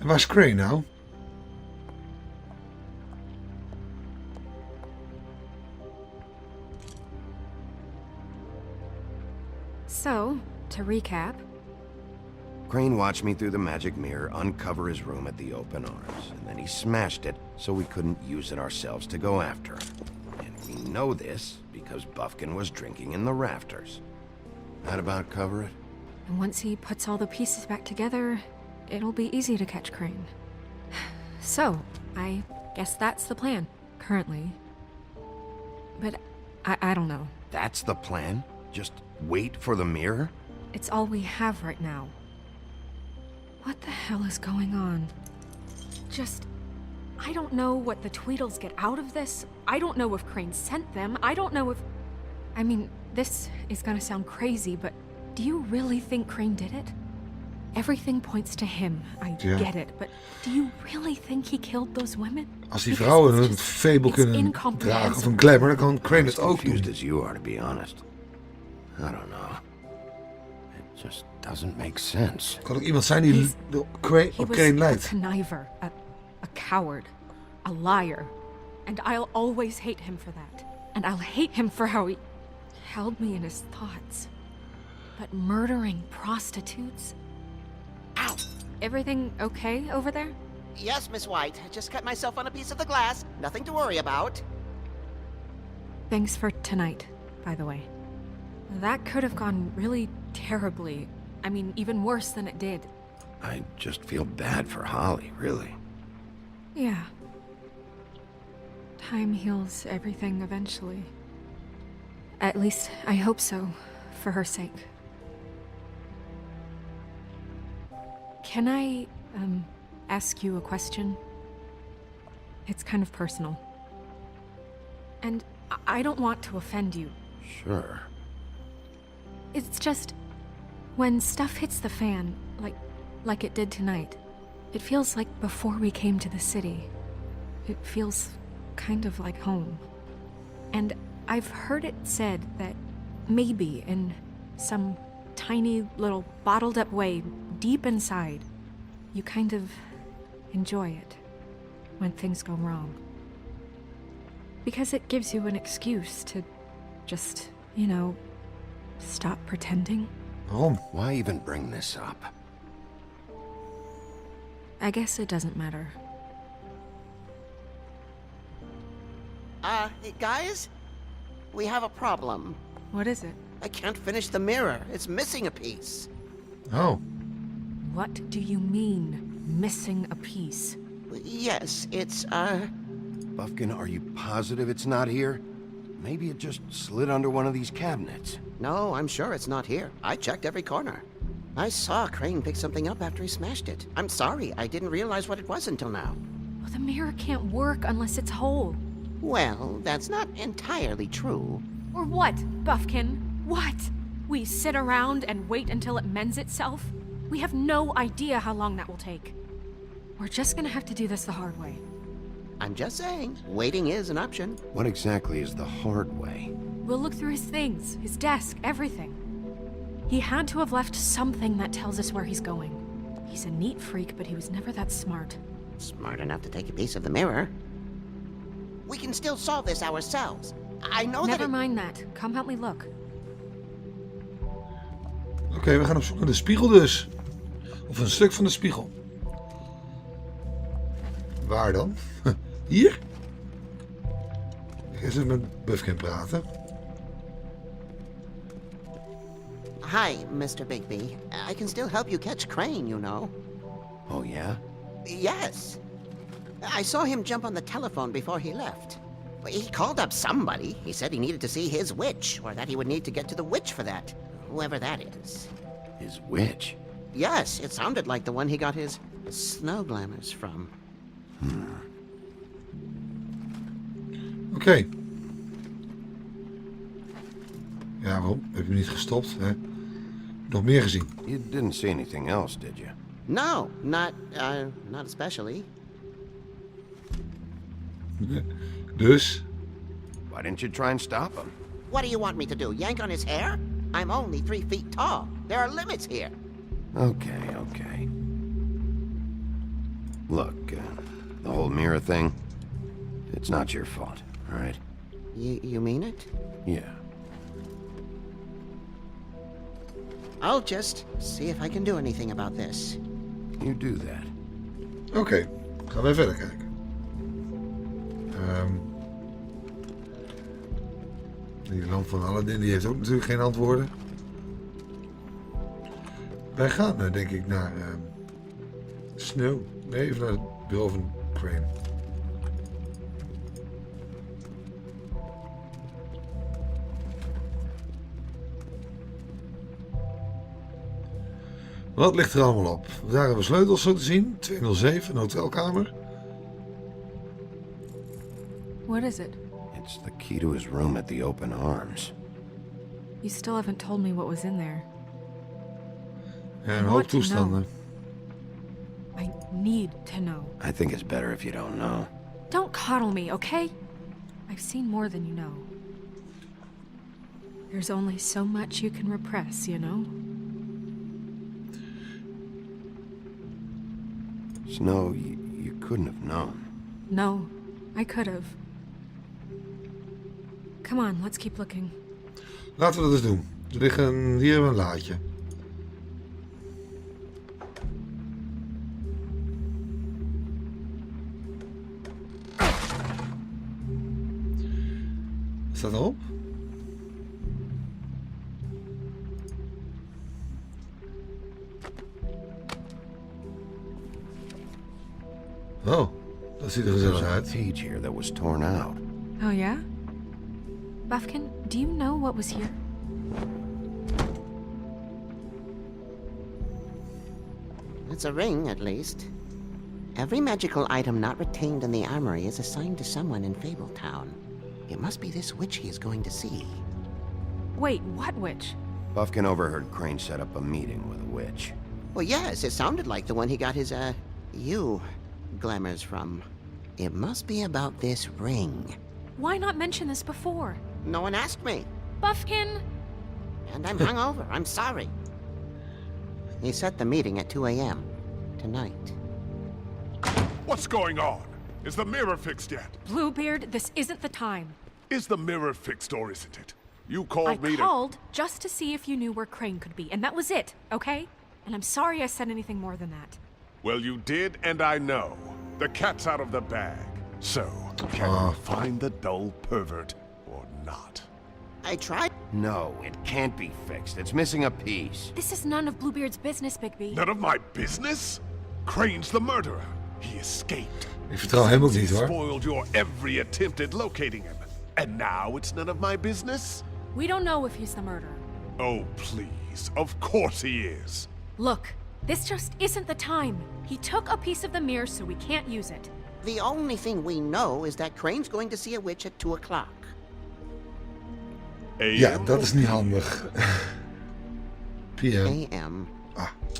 Waar is Crane nou? So, to recap. Crane watched me through the magic mirror uncover his room at the open arms, and then he smashed it so we couldn't use it ourselves to go after him. And we know this because Buffkin was drinking in the rafters. That about cover it? And once he puts all the pieces back together, it'll be easy to catch Crane. So, I guess that's the plan, currently. But I don't know. That's the plan? Just wait for the mirror? It's all we have right now. What the hell is going on? I don't know what the Tweedles get out of this. I don't know if Crane sent them. I don't know if... I mean, this is gonna sound crazy, but do you really think Crane did it? Everything points to him. I get it, but do you really think he killed those women? Als die vrouwen een fable kunnen dragen of een glamour, dan kan Crane het ook doen. As confused as you are, to be honest. I don't know. It just doesn't make sense. Kan ook iemand zijn die op Crane lijkt. He was a conniver, a coward, a liar. And I'll always hate him for that. And I'll hate him for how he held me in his thoughts. But murdering prostitutes? Ow! Everything okay over there? Yes, Miss White. I just cut myself on a piece of the glass. Nothing to worry about. Thanks for tonight, by the way. That could have gone really terribly. I mean, even worse than it did. I just feel bad for Holly, really. Yeah. Time heals everything eventually. At least, I hope so, for her sake. Can I, ask you a question? It's kind of personal. And I don't want to offend you. Sure. It's just, when stuff hits the fan, like it did tonight, it feels like before we came to the city. It feels kind of like home. And I've heard it said that maybe in some tiny little bottled up way deep inside, you kind of enjoy it when things go wrong. Because it gives you an excuse to just, stop pretending. Waarom? Why even bring this up? I guess it doesn't matter. Guys? We have a problem. What is it? I can't finish the mirror. It's missing a piece. Oh. What do you mean, missing a piece? Yes, it's, Buffkin, are you positive it's not here? Maybe it just slid under one of these cabinets. No, I'm sure it's not here. I checked every corner. I saw Crane pick something up after he smashed it. I'm sorry, I didn't realize what it was until now. Well, the mirror can't work unless it's whole. Well, that's not entirely true. Or what, Buffkin? What? We sit around and wait until it mends itself? We have no idea how long that will take. We're just gonna have to do this the hard way. I'm just saying, waiting is an option. What exactly is the hard way? We'll look through his things, his desk, everything. He had to have left something that tells us where he's going. He's a neat freak, but he was never that smart. Smart enough to take a piece of the mirror. We can still solve this ourselves. I know Never that mind that. Come help me look. Oké, we gaan op zoek naar de spiegel dus. Of een stuk van de spiegel. Waar dan? Hier? Ik ga eens even met Buffkin praten. Hi, Mr. Bigby. I can still help you catch Crane, you know. Oh, yeah? Yes. I saw him jump on the telephone before he left. He called up somebody. He said he needed to see his witch, or that he would need to get to the witch for that. Whoever that is. His witch? Yes, it sounded like the one he got his snow glamours from. Oké. Ja, waarom? Heb je niet gestopt? Hè? Nog meer gezien? You didn't see anything else, did you? No, not especially. Dus? Why didn't you try and stop him? What do you want me to do, yank on his hair? I'm only 3 feet tall. There are limits here. Okay. Look, the whole mirror thing, it's not your fault, all right? You mean it? Yeah. I'll just see if I can do anything about this. You do that. Oké, gaan we verder kijken. Die lamp van Aladdin die heeft ook natuurlijk geen antwoorden. Wij gaan denk ik naar Snow. Nee, even naar het bureau van Crane. Wat ligt er allemaal op? Daar hebben we sleutels zo te zien. 207, een hotelkamer. What is it? It's the key to his room at the open arms. You still haven't told me what was in there. Ja, een hoop toestanden. I need to know. I think it's better if you don't know. Don't coddle me, okay? I've seen more than you know. There's only so much you can repress, you know? Snow, you couldn't have known. No, I could have. Come on, let's keep looking. Laten we dat eens doen. Er liggen hier een laadje. Staat erop? Oh, dat ziet er There's gezellig a uit. page here that was torn out. Oh, yeah? Buffkin, do you know what was here? It's a ring, at least. Every magical item not retained in the armory is assigned to someone in Fabletown. It must be this witch he is going to see. Wait, what witch? Buffkin overheard Crane set up a meeting with a witch. Well, yes, it sounded like the one he got his, glamours from. It must be about this ring. Why not mention this before? No one asked me. Buffkin! And I'm hungover. I'm sorry. He set the meeting at 2 a.m. tonight. What's going on? Is the mirror fixed yet? Bluebeard, this isn't the time. Is the mirror fixed or isn't it? You I called me to... called just to see if you knew where Crane could be, and that was it, okay? And I'm sorry I said anything more than that. Well, you did, and I know. The cat's out of the bag. So, can you find the dull pervert or not? I tried. No, it can't be fixed. It's missing a piece. This is none of Bluebeard's business, Bigby. None of my business? Crane's the murderer. He escaped. Ik vertrouw hem ook He niet hoor. spoiled your every attempt at locating him. And now it's none of my business? We don't know if he's the murderer. Oh, please. Of course he is. Look, this just isn't the time. He took a piece of the mirror, so we can't use it. The only thing we know is that Crane's going to see a witch at 2 o'clock. Ja, dat is niet handig. PM. A.M.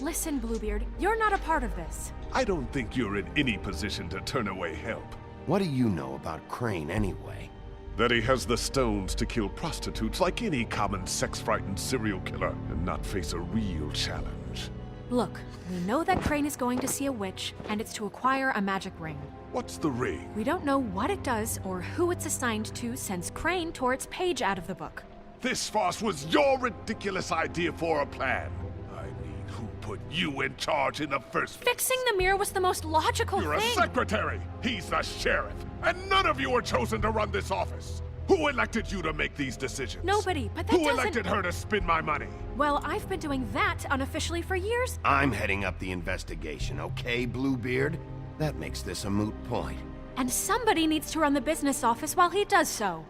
Listen, Bluebeard, you're not a part of this. I don't think you're in any position to turn away help. What do you know about Crane anyway? That he has the stones to kill prostitutes like any common sex-frightened serial killer and not face a real challenge. Look, we know that Crane is going to see a witch, and it's to acquire a magic ring. What's the ring? We don't know what it does or who it's assigned to since Crane tore its page out of the book. This farce was your ridiculous idea for a plan. I mean, who put you in charge in the first place? Fixing the mirror was the most logical You're a thing. secretary. He's the sheriff. And none of you were chosen to run this office. Who elected you to make these decisions? Nobody, but that Who doesn't... elected her to spend my money? Well, I've been doing that unofficially for years. I'm heading up the investigation, okay, Bluebeard? That makes this a moot point. And somebody needs to run the business office while he does so.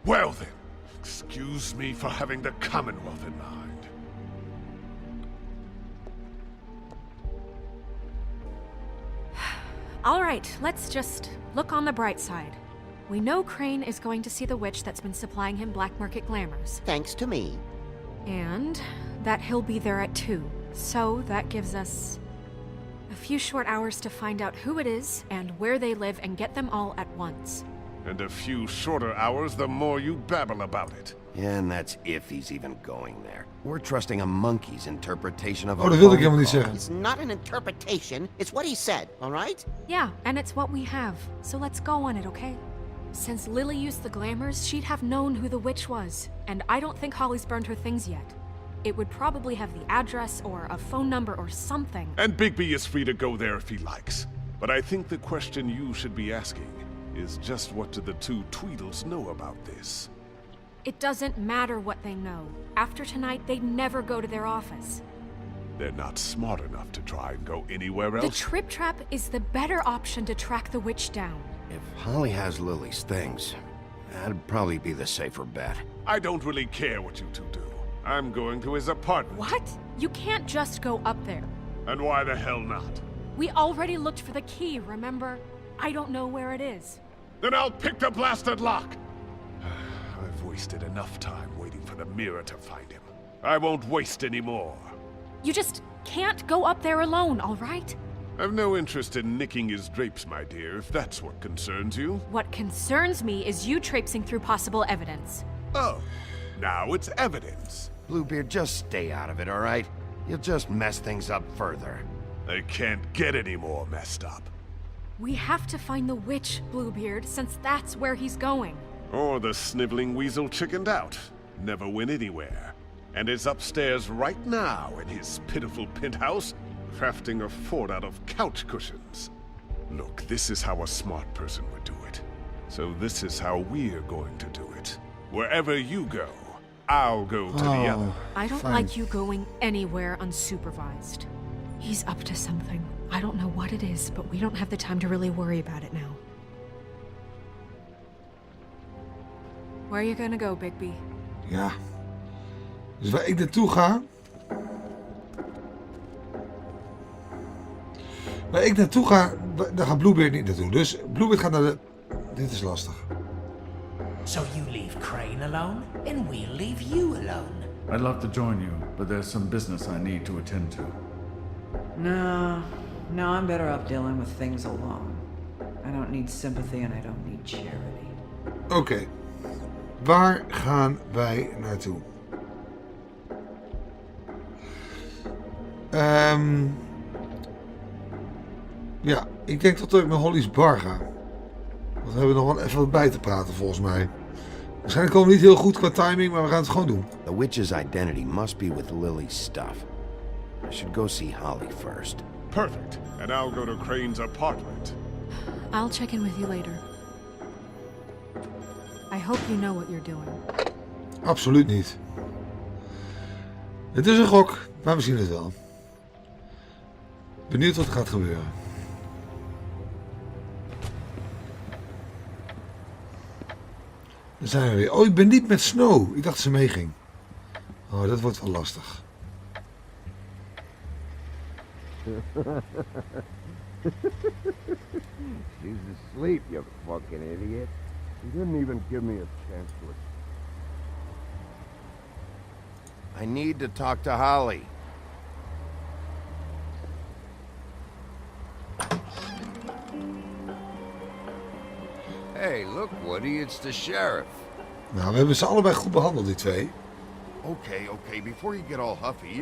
Well then, excuse me for having the Commonwealth in mind. All right, let's just look on the bright side. We know Crane is going to see the witch that's been supplying him black market glamours. Thanks to me. And that he'll be there at 2. So that gives us a few short hours to find out who it is and where they live and get them all at once. And a few shorter hours the more you babble about it. And that's if he's even going there. We're trusting a monkey's interpretation of a Oh, dat wilde ik phone helemaal niet call. zeggen. It's not an interpretation. It's what he said, all right? Yeah, and it's what we have. So let's go on it, okay? Since Lily used the glamours, she'd have known who the witch was. And I don't think Holly's burned her things yet. It would probably have the address or a phone number or something. And Bigby is free to go there if he likes. But I think the question you should be asking is just what do the two Tweedles know about this? It doesn't matter what they know. After tonight, they'd never go to their office. They're not smart enough to try and go anywhere The else. trip trap is the better option to track the witch down. If Holly has Lily's things, that'd probably be the safer bet. I don't really care what you two do. I'm going to his apartment. What? You can't just go up there. And why the hell not? We already looked for the key, remember? I don't know where it is. Then I'll pick the blasted lock! I've wasted enough time waiting for the mirror to find him. I won't waste any more. You just can't go up there alone, all right? I've no interest in nicking his drapes, my dear, if that's what concerns you. What concerns me is you traipsing through possible evidence. Oh, now it's evidence. Bluebeard, just stay out of it, all right? You'll just mess things up further. They can't get any more messed up. We have to find the witch, Bluebeard, since that's where he's going. Or the sniveling weasel chickened out. Never went anywhere. And is upstairs right now in his pitiful penthouse, crafting a fort out of couch cushions. Look, this is how a smart person would do it. So this is how we're going to do it. Wherever you go, I'll go to the other. I don't fine. like you going anywhere unsupervised. He's up to something. I don't know what it is, but we don't have the time to really worry about it now. Where are you gonna go, Bigby? Ja. Dus waar ik naartoe ga... Waar ik naartoe ga, daar gaat Bluebeard niet naartoe. Dus Bluebeard gaat naar de... Dit is lastig. So you leave Crane alone, and we'll leave you alone. I'd love to join you, but there's some business I need to attend to. No, I'm better off dealing with things alone. I don't need sympathy and I don't need charity. Oké. Waar gaan wij naartoe? Ja, ik denk dat ik naar Holly's bar ga. Want we hebben nog wel even wat bij te praten volgens mij. Waarschijnlijk komen we niet heel goed qua timing, maar we gaan het gewoon doen. The witch's identity must be with Lily's stuff. I should go see Holly first. Perfect. And I'll go to Crane's apartment. I'll check in with you later. I hope you know what you're doing. Absoluut niet. Het is een gok, maar we zien het wel. Benieuwd wat er gaat gebeuren. Daar zijn we weer. Oh, ik ben niet met Snow. Ik dacht dat ze meeging. Oh, dat wordt wel lastig. She's asleep, you fucking idiot. You didn't even give me a chance to... I need to talk to Holly. Hey, look, Woody, it's the sheriff. Nou, we hebben ze allebei goed behandeld, die twee. Okay, before you get all huffy,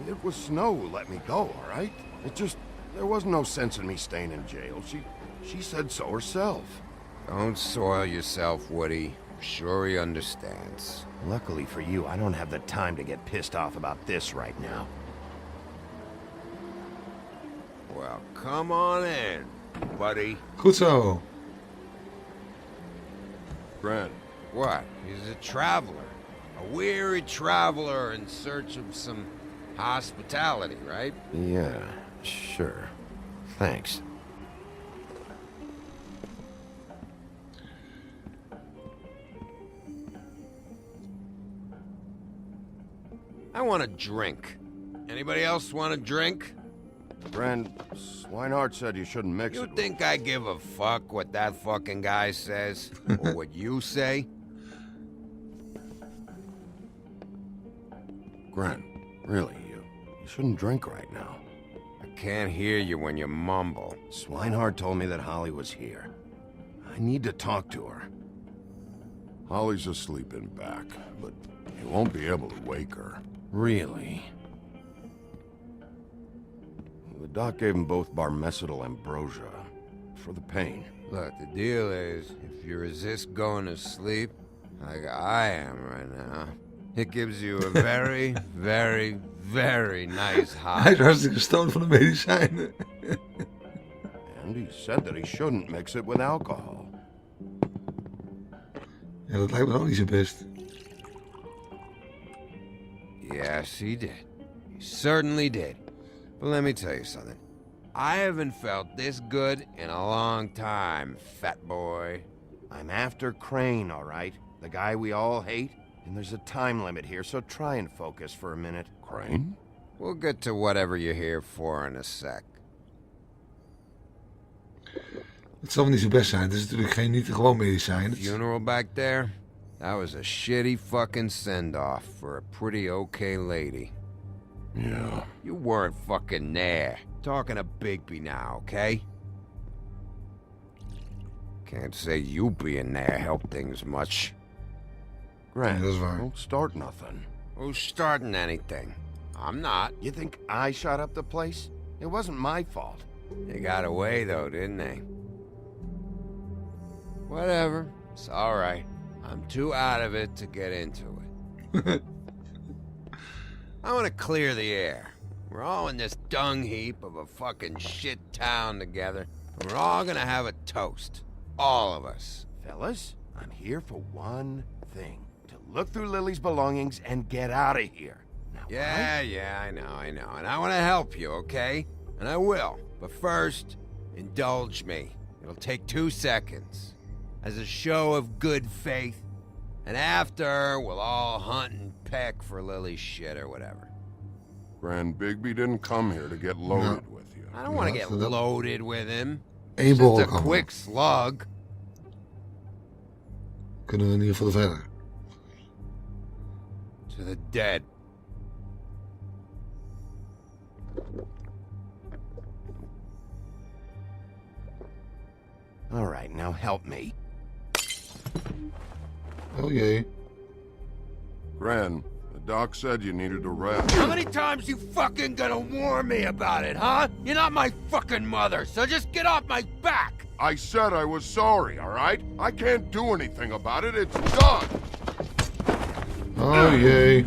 it was Snow who let me go, all right? There was no sense in me staying in jail. She said so herself. Don't soil yourself, Woody. I'm sure he understands. Luckily for you, I don't have the time to get pissed off about this right now. Well, come on in, buddy. Goed zo. Brent. What? He's a traveler. A weary traveler in search of some hospitality, right? Yeah, sure. Thanks. I want a drink. Anybody else want a drink? Brent, Swinehart said you shouldn't mix You it. think I give a fuck what that fucking guy says? Or what you say? Brent, really, you shouldn't drink right now. I can't hear you when you mumble. Swinehart told me that Holly was here. I need to talk to her. Holly's asleep in back, but you won't be able to wake her. Really? The doc gave them both barmecidal ambrosia for the pain. Look, the deal is, if you resist going to sleep, like I am right now, it gives you a very, very, very nice Hij high. is hartstikke gestoord van de medicijnen. And he said that he shouldn't mix it with alcohol. Ja, dat lijkt me ook niet zo best. Yes, he did. He certainly did. But let me tell you something. I haven't felt this good in a long time, fat boy. I'm after Crane, all right? The guy we all hate. And there's a time limit here, so try and focus for a minute. Crane? We'll get to whatever you're here for in a sec. Het zal wel niet zo best zijn. Het is natuurlijk geen niet gewoon medicijn. Het is- Funeral back there? That was a shitty fucking send-off for a pretty okay lady. Yeah. You weren't fucking there. Talking to Bigby now, okay? Can't say you being there helped things much. Grant, Ja, dat is waar. don't start nothing. Who's starting anything? I'm not. You think I shot up the place? It wasn't my fault. They got away though, didn't they? Whatever. It's alright. I'm too out of it to get into it. I want to clear the air. We're all in this dung heap of a fucking shit town together. And we're all gonna have a toast. All of us. Fellas, I'm here for one thing. To look through Lily's belongings and get out of here. Now, Yeah, I know. And I want to help you, okay? And I will. But first, indulge me. It'll take 2 seconds. As a show of good faith. And after, we'll all hunt and peck for Lily's shit or whatever. Grand Bigby didn't come here to get loaded with you. I don't want to Ja, get dat- loaded with him. Eén It's borrel just a kan wel. quick slug. Kunnen we in ieder geval verder. To the dead. All right, now help me. Oh jee. Gran, the doc said you needed a rest. How many times you fucking gonna warn me about it, huh? You're not my fucking mother, so just get off my back! I said I was sorry, all right? I can't do anything about it. It's done. Oh jee.